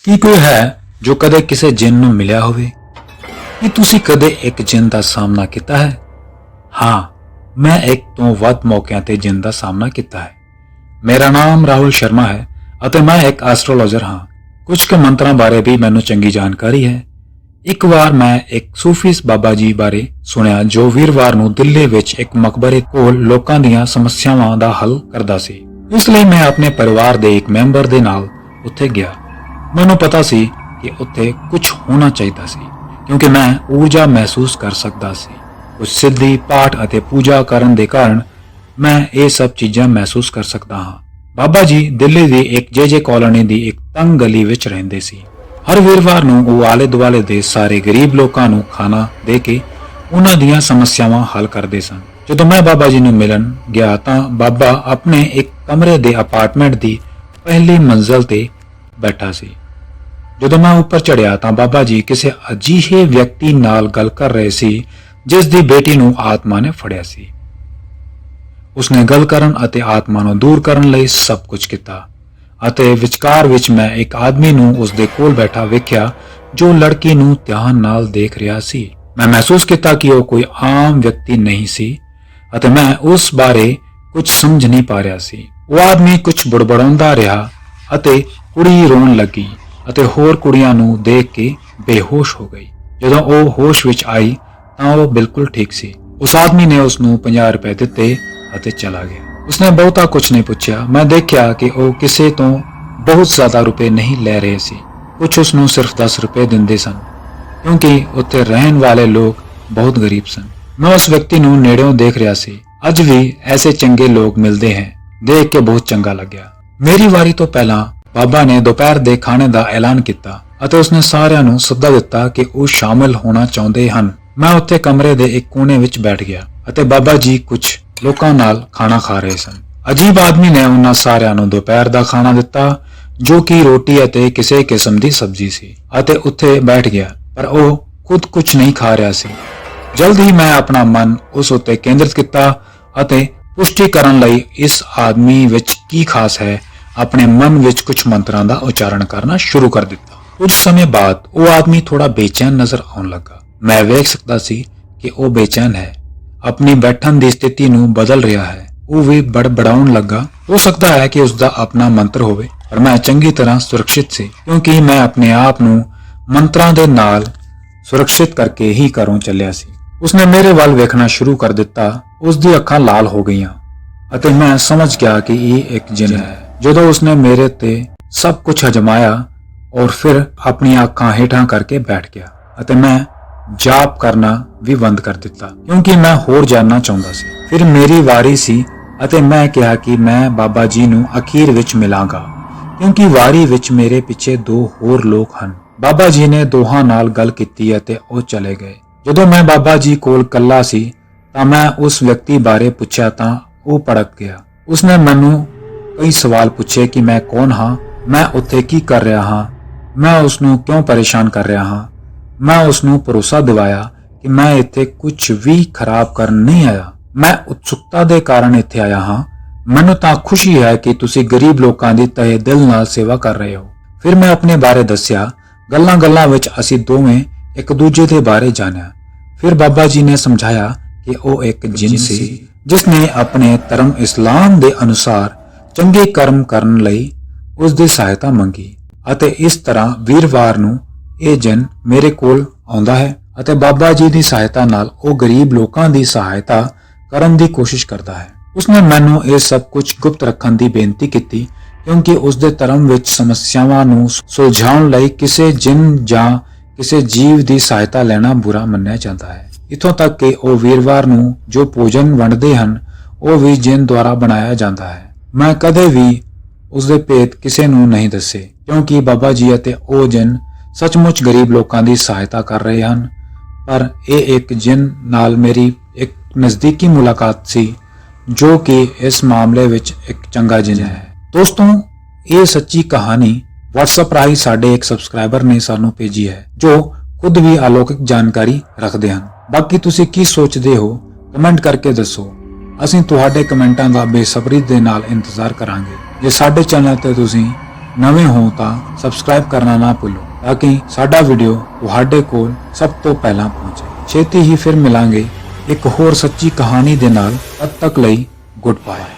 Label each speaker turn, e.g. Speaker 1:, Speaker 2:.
Speaker 1: ਕੀ ਕੋਈ ਹੈ ਜੋ ਕਦੇ ਕਿਸੇ ਜਿੰਨ ਨੂੰ ਮਿਲਿਆ ਹੋਵੇ? ਕੀ ਤੁਸੀਂ ਕਦੇ ਇੱਕ ਜਿੰਨ ਦਾ ਸਾਹਮਣਾ ਕੀਤਾ ਹੈ? ਹਾਂ, ਮੈਂ ਇੱਕ ਤੋਂ ਵੱਧ ਮੌਕਿਆਂ ਤੇ ਜਿੰਨ ਦਾ ਸਾਹਮਣਾ ਕੀਤਾ ਹੈ। ਮੇਰਾ ਨਾਮ ਰਾਹੁਲ ਸ਼ਰਮਾ ਹੈ ਅਤੇ ਮੈਂ ਇੱਕ ਐਸਟ੍ਰੋਲੋਜਰ ਹਾਂ। ਕੁਝ ਕੁ ਮੰਤਰਾਂ ਬਾਰੇ ਵੀ ਮੈਨੂੰ ਚੰਗੀ ਜਾਣਕਾਰੀ ਹੈ। ਇੱਕ ਵਾਰ ਮੈਂ ਇੱਕ ਸੂਫੀ ਬਾਬਾ ਜੀ ਬਾਰੇ ਸੁਣਿਆ ਜੋ ਵੀਰਵਾਰ ਨੂੰ ਦਿੱਲੀ ਵਿੱਚ ਇੱਕ ਮਕਬਰੇ ਕੋਲ ਲੋਕਾਂ ਦੀਆਂ ਸਮੱਸਿਆਵਾਂ ਦਾ ਹੱਲ ਕਰਦਾ ਸੀ। ਇਸ ਲਈ ਮੈਂ ਆਪਣੇ ਪਰਿਵਾਰ ਦੇ ਇੱਕ ਮੈਂਬਰ ਦੇ ਨਾਲ ਉੱਥੇ ਗਿਆ। ਮੈਨੂੰ ਪਤਾ ਸੀ ਕਿ ਉੱਥੇ ਕੁਝ ਹੋਣਾ ਚਾਹੀਦਾ ਸੀ ਕਿਉਂਕਿ ਮੈਂ ਊਰਜਾ ਮਹਿਸੂਸ ਕਰ ਸਕਦਾ ਸੀ। ਕੁਝ ਸਿੱਧੀ ਪਾਠ ਅਤੇ ਪੂਜਾ ਕਰਨ ਦੇ ਕਾਰਨ ਮੈਂ ਇਹ ਸਭ ਚੀਜ਼ਾਂ ਮਹਿਸੂਸ ਕਰ ਸਕਦਾ ਹਾਂ। ਬਾਬਾ ਜੀ ਦਿੱਲੀ ਦੀ ਇੱਕ ਜੇ ਕਾਲੋਨੀ ਦੀ ਇੱਕ ਤੰਗ ਗਲੀ ਵਿੱਚ ਰਹਿੰਦੇ ਸੀ। ਹਰ ਵੀਰਵਾਰ ਨੂੰ ਉਹ ਆਲੇ ਦੁਆਲੇ ਦੇ ਸਾਰੇ ਗਰੀਬ ਲੋਕਾਂ ਨੂੰ ਖਾਣਾ ਦੇ ਕੇ ਉਹਨਾਂ ਦੀਆਂ ਸਮੱਸਿਆਵਾਂ ਹੱਲ ਕਰਦੇ ਸਨ। ਜਦੋਂ ਮੈਂ ਬਾਬਾ ਜੀ ਨੂੰ ਮਿਲਣ ਗਿਆ ਤਾਂ ਬਾਬਾ ਆਪਣੇ ਇੱਕ ਕਮਰੇ ਦੇ ਅਪਾਰਟਮੈਂਟ ਦੀ ਪਹਿਲੀ ਮੰਜ਼ਲ ਤੇ ਬੈਠਾ ਸੀ। ਜਦੋਂ ਮੈਂ ਉੱਪਰ ਚੜ੍ਹਿਆ ਤਾਂ ਬਾਬਾ ਜੀ ਕਿਸੇ ਅਜਿਹੇ ਵਿਅਕਤੀ ਨਾਲ ਗੱਲ ਕਰ ਰਹੇ ਸੀ ਜਿਸ ਦੀ ਬੇਟੀ ਨੂੰ ਆਤਮਾ ਨੇ ਫੜਿਆ ਸੀ। ਉਸਨੇ ਗੱਲ ਕਰਨ ਅਤੇ ਆਤਮਾ ਨੂੰ ਦੂਰ ਕਰਨ ਲਈ ਸਭ ਕੁਝ ਕੀਤਾ ਅਤੇ ਵਿਚਕਾਰ ਵਿੱਚ ਮੈਂ ਇੱਕ ਆਦਮੀ ਨੂੰ ਉਸਦੇ ਕੋਲ ਬੈਠਾ ਵੇਖਿਆ ਜੋ ਲੜਕੀ ਨੂੰ ਧਿਆਨ ਨਾਲ ਦੇਖ ਰਿਹਾ ਸੀ। ਮੈਂ ਮਹਿਸੂਸ ਕੀਤਾ ਕਿ ਉਹ ਕੋਈ ਆਮ ਵਿਅਕਤੀ ਨਹੀਂ ਸੀ ਅਤੇ ਮੈਂ ਉਸ ਬਾਰੇ ਕੁਝ ਸਮਝ ਨਹੀਂ ਪਾ ਰਿਹਾ ਸੀ। ਉਹ ਆਦਮੀ ਕੁਝ ਬੜਬੜਾਉਂਦਾ ਰਿਹਾ ਅਤੇ ਕੁੜੀ ਰੋਣ ਲੱਗੀ ਅਤੇ ਹੋਰ ਕੁੜੀਆਂ ਨੂੰ ਦੇਖ ਕੇ ਬੇਹੋਸ਼ ਹੋ ਗਈ। ਜਦੋਂ ਉਹ ਹੋਸ਼ ਵਿੱਚ ਆਈ ਤਾਂ ਉਹ ਬਿਲਕੁਲ ਠੀਕ ਸੀ। ਉਸ ਆਦਮੀ ਨੇ ਉਸ ਨੂੰ 50 ਰੁਪਏ ਦਿੱਤੇ ਅਤੇ ਚਲਾ ਗਿਆ। ਉਸਨੇ ਬਹੁਤਾ ਕੁਝ ਨਹੀਂ ਪੁੱਛਿਆ। ਮੈਂ ਦੇਖਿਆ ਕਿ ਉਹ ਕਿਸੇ ਤੋਂ ਬਹੁਤ ਜ਼ਿਆਦਾ ਰੁਪਏ ਨਹੀਂ ਲੈ ਰਹੇ ਸੀ। ਕੁਝ ਉਸ ਨੂੰ ਸਿਰਫ 10 ਰੁਪਏ ਦਿੰਦੇ ਸਨ ਕਿਉਂਕਿ ਉੱਥੇ ਰਹਿਣ ਵਾਲੇ ਲੋਕ ਬਹੁਤ ਗਰੀਬ ਸਨ। ਮੈਂ ਉਸ ਵਿਅਕਤੀ ਨੂੰ ਨੇੜਿਓਂ ਦੇਖ ਰਿਹਾ ਸੀ। ਅੱਜ ਵੀ ਐਸੇ ਚੰਗੇ ਲੋਕ ਮਿਲਦੇ ਹਨ। ਦੇਖ ਕੇ ਬਹੁਤ ਚੰਗਾ ਲੱਗਿਆ। ਮੇਰੀ ਵਾਰੀ ਤੋਂ ਪਹਿਲਾਂ ਬਾਬਾ ਨੇ ਦੁਪਹਿਰ ਦੇ ਖਾਣੇ ਦਾ ਐਲਾਨ ਕੀਤਾ ਅਤੇ ਉਸਨੇ ਸਾਰਿਆਂ ਨੂੰ ਸੱਦਾ ਦਿੱਤਾ ਕਿ ਉਹ ਸ਼ਾਮਿਲ ਹੋਣਾ ਚਾਹੁੰਦੇ ਹਨ। ਮੈਂ ਉੱਥੇ ਕਮਰੇ ਦੇ ਇੱਕ ਕੋਨੇ ਵਿੱਚ ਬੈਠ ਗਿਆ ਅਤੇ ਬਾਬਾ ਜੀ ਕੁਝ ਲੋਕਾਂ ਨਾਲ ਖਾਣਾ ਖਾ ਰਹੇ ਸਨ। ਅਜੀਬ ਆਦਮੀ ਨੇ ਉਹਨਾਂ ਸਾਰਿਆਂ ਨੂੰ ਦੁਪਹਿਰ ਦਾ ਖਾਣਾ ਦਿੱਤਾ ਜੋ ਕਿ ਰੋਟੀ ਅਤੇ ਕਿਸੇ ਕਿਸਮ ਦੀ ਸਬਜ਼ੀ ਸੀ ਅਤੇ ਉੱਥੇ ਬੈਠ ਗਿਆ, ਪਰ ਉਹ ਖੁਦ ਕੁਝ ਨਹੀਂ ਖਾ ਰਿਹਾ ਸੀ। ਜਲਦ ਹੀ ਮੈਂ ਆਪਣਾ ਮਨ ਉਸ ਉੱਤੇ ਕੇਂਦਰਿਤ ਕੀਤਾ ਅਤੇ ਪੁਸ਼ਟੀ ਕਰਨ ਲਈ ਇਸ ਆਦਮੀ ਵਿੱਚ ਕੀ ਖਾਸ ਹੈ ਆਪਣੇ ਮਨ ਵਿੱਚ ਕੁਝ ਮੰਤਰਾਂ ਦਾ ਉਚਾਰਨ ਕਰਨਾ ਸ਼ੁਰੂ ਕਰ ਦਿੱਤਾ। ਕੁਝ ਸਮੇਂ ਬਾਅਦ ਉਹ ਆਦਮੀ ਥੋੜਾ ਬੇਚੈਨ ਨਜ਼ਰ ਆਉਣ ਲੱਗਾ। ਮੈਂ ਵੇਖ ਸਕਦਾ ਸੀ ਕਿ ਉਹ ਬੇਚੈਨ ਹੈ, ਆਪਣੀ ਬੈਠਣ ਦੀ ਸਥਿਤੀ ਨੂੰ ਬਦਲ ਰਿਹਾ ਹੈ। ਉਹ ਵੀ ਬੜਬੜਾਉਣ ਲੱਗਾ। ਹੋ ਸਕਦਾ ਹੈ ਕਿ ਉਸਦਾ ਆਪਣਾ ਮੰਤਰ ਹੋਵੇ, ਪਰ ਮੈਂ ਚੰਗੀ ਤਰ੍ਹਾਂ ਸੁਰੱਖਿਅਤ ਸੀ ਕਿਉਂਕਿ ਮੈਂ ਆਪਣੇ ਆਪ ਨੂੰ ਮੰਤਰਾਂ ਦੇ ਨਾਲ ਸੁਰੱਖਿਅਤ ਕਰਕੇ ਹੀ ਘਰੋਂ ਚੱਲਿਆ ਸੀ। ਉਸਨੇ ਮੇਰੇ ਵੱਲ ਵੇਖਣਾ ਸ਼ੁਰੂ ਕਰ ਦਿੱਤਾ। ਉਸਦੀ ਅੱਖਾਂ ਲਾਲ ਹੋ ਗਈਆਂ ਅਤੇ ਮੈਂ ਸਮਝ ਗਿਆ ਕਿ ਇਹ ਇੱਕ ਜਿੰਨ ਹੈ। ਜਦੋਂ ਉਸਨੇ ਮੇਰੇ ਤੇ ਸਭ ਕੁਝ ਅਜਮਾਇਆ ਔਰ ਫਿਰ ਆਪਣੀਆਂ ਅੱਖਾਂ ਹੇਠਾਂ ਕਰਕੇ ਬੈਠ ਗਿਆ ਅਤੇ ਮੈਂ ਜਾਪ ਕਰਨਾ ਵੀ ਬੰਦ ਕਰ ਦਿੱਤਾ ਕਿਉਂਕਿ ਮੈਂ ਹੋਰ ਜਾਣਨਾ ਚਾਹੁੰਦਾ ਸੀ। ਫਿਰ ਮੇਰੀ ਵਾਰੀ ਸੀ ਅਤੇ ਮੈਂ ਕਿਹਾ ਕਿ ਮੈਂ ਬਾਬਾ ਜੀ ਨੂੰ ਅਖੀਰ ਵਿੱਚ ਮਿਲਾਂਗਾ ਕਿਉਂਕਿ ਵਾਰੀ ਵਿੱਚ ਮੇਰੇ ਪਿੱਛੇ 2 ਹੋਰ ਲੋਕ ਹਨ। ਬਾਬਾ ਜੀ ਨੇ ਦੋਹਾਂ ਨਾਲ ਗੱਲ ਕੀਤੀ ਅਤੇ ਉਹ ਚਲੇ ਗਏ। ਜਦੋਂ ਮੈਂ ਬਾਬਾ ਜੀ ਕੋਲ ਇਕੱਲਾ ਸੀ ਤਾਂ ਮੈਂ ਉਸ ਵਿਅਕਤੀ ਬਾਰੇ ਪੁੱਛਿਆ ਤਾਂ ਉਹ ਭੜਕ ਗਿਆ। ਉਸਨੇ ਮੈਨੂੰ ਕਈ ਸਵਾਲ ਪੁੱਛੇ ਕਿ ਮੈਂ ਕੌਣ ਹਾਂ, ਮੈਂ ਉੱਥੇ ਕੀ ਕਰ ਰਿਹਾ ਹਾਂ, ਮੈਂ ਉਸ ਨੂੰ ਕਿਉਂ ਪਰੇਸ਼ਾਨ ਕਰ ਰਿਹਾ ਹਾਂ। ਮੈਂ ਉਸ ਨੂੰ ਭਰੋਸਾ ਦਿਵਾਇਆ ਕਿ ਮੈਂ ਇੱਥੇ ਕੁਝ ਵੀ ਖਰਾਬ ਕਰਨ ਨਹੀਂ ਆਇਆ। ਮੈਂ ਉਤਸੁਕਤਾ ਦੇ ਕਾਰਨ ਇੱਥੇ ਆਇਆ ਹਾਂ। ਮੈਨੂੰ ਤਾਂ ਖੁਸ਼ੀ ਹੈ ਕਿ ਤੁਸੀਂ ਗਰੀਬ ਲੋਕਾਂ ਦੀ ਤਹਿ ਦਿਲ ਨਾਲ ਸੇਵਾ ਕਰ ਰਹੇ ਹੋ। ਫਿਰ ਮੈਂ ਆਪਣੇ ਬਾਰੇ ਦੱਸਿਆ। ਗੱਲਾਂ ਵਿੱਚ ਅਸੀਂ ਦੋਵੇਂ ਇੱਕ ਦੂਜੇ ਦੇ ਬਾਰੇ ਜਾਣਿਆ। ਫਿਰ ਬਾਬਾ ਜੀ ਨੇ ਸਮਝਾਇਆ ਕਿ ਉਹ ਇੱਕ ਜਿੰਨ ਸੀ ਜਿਸ ਨੇ ਆਪਣੇ ਧਰਮ ਇਸਲਾਮ ਦੇ ਅਨੁਸਾਰ ਚੰਗੇ ਕਰਮ ਕਰਨ ਲਈ ਉਸ ਦੀ ਸਹਾਇਤਾ ਮੰਗੀ ਅਤੇ ਇਸ ਤਰ੍ਹਾਂ ਵੀਰਵਾਰ ਨੂੰ ਇਹ ਜਿੰਨ ਮੇਰੇ ਕੋਲ ਆਉਂਦਾ ਹੈ ਅਤੇ ਬਾਬਾ ਜੀ ਦੀ ਸਹਾਇਤਾ ਨਾਲ ਉਹ ਗਰੀਬ ਲੋਕਾਂ ਦੀ ਸਹਾਇਤਾ ਕਰਨ ਦੀ ਕੋਸ਼ਿਸ਼ ਕਰਦਾ ਹੈ। ਉਸਨੇ ਮੈਨੂੰ ਇਹ ਸਭ ਕੁਝ ਗੁਪਤ ਰੱਖਣ ਦੀ ਬੇਨਤੀ ਕੀਤੀ ਕਿਉਂਕਿ ਉਸ ਦੇ ਧਰਮ ਵਿੱਚ ਸਮੱਸਿਆਵਾਂ ਨੂੰ ਸੁਲਝਾਉਣ ਲਈ ਕਿਸੇ ਜਿੰਨ ਜਾਂ ਕਿਸੇ ਜੀਵ ਦੀ ਸਹਾਇਤਾ ਲੈਣਾ ਬੁਰਾ ਮੰਨਿਆ ਜਾਂਦਾ ਹੈ। ਇੱਥੋਂ ਤੱਕ ਕਿ ਉਹ ਵੀਰਵਾਰ ਨੂੰ ਜੋ ਭੋਜਨ ਵੰਡਦੇ ਹਨ ਉਹ ਵੀ ਜਿੰਨ ਦੁਆਰਾ ਬਣਾਇਆ ਜਾਂਦਾ ਹੈ। ਮੈਂ ਕਦੇ ਵੀ ਉਸਦੇ ਭੇਦ ਕਿਸੇ ਨੂੰ ਨਹੀਂ ਦੱਸੇ ਕਿਉਂਕਿ ਬਾਬਾ ਜੀ ਅਤੇ ਉਹ ਜਿੰਨ ਸੱਚਮੁੱਚ ਗਰੀਬ ਲੋਕਾਂ ਦੀ ਸਹਾਇਤਾ ਕਰ ਰਹੇ ਹਨ। ਪਰ ਇਹ ਇੱਕ ਜਿੰਨ ਨਾਲ ਮੇਰੀ ਇੱਕ ਨਜ਼ਦੀਕੀ ਮੁਲਾਕਾਤ ਸੀ ਜੋ ਕਿ ਇਸ ਮਾਮਲੇ ਵਿੱਚ ਇੱਕ ਚੰਗਾ ਜਿੰਨ ਹੈ। ਦੋਸਤੋ, ਇਹ ਸੱਚੀ ਕਹਾਣੀ WhatsApp ਰਾਹੀਂ ਸਾਡੇ ਇੱਕ ਸਬਸਕ੍ਰਾਈਬਰ ਨੇ ਸਾਨੂੰ ਭੇਜੀ ਹੈ ਜੋ ਖੁਦ ਵੀ ਅਲੌਕਿਕ ਜਾਣਕਾਰੀ ਰੱਖਦੇ ਹਨ। ਬਾਕੀ ਤੁਸੀਂ ਕੀ ਸੋਚਦੇ ਹੋ ਕਮੈਂਟ ਕਰਕੇ ਦੱਸੋ। ਅਸੀਂ ਤੁਹਾਡੇ ਕਮੈਂਟਾਂ ਦਾ ਬੇਸਬਰੀ ਦੇ ਨਾਲ ਇੰਤਜ਼ਾਰ ਕਰਾਂਗੇ। ਜੇ ਸਾਡੇ ਚੈਨਲ ਤੇ ਤੁਸੀਂ ਨਵੇਂ ਹੋ ਤਾਂ ਸਬਸਕ੍ਰਾਈਬ ਕਰਨਾ ਨਾ ਭੁੱਲੋ ਤਾਂ ਕਿ ਸਾਡਾ ਵੀਡੀਓ ਤੁਹਾਡੇ ਕੋਲ ਸਭ ਤੋਂ ਪਹਿਲਾਂ ਪਹੁੰਚੇ। ਛੇਤੀ ਹੀ ਫਿਰ ਮਿਲਾਂਗੇ ਇੱਕ ਹੋਰ ਸੱਚੀ ਕਹਾਣੀ ਦੇ ਨਾਲ। ਤਦ ਤੱਕ ਲਈ ਗੁੱਡ ਬਾਏ।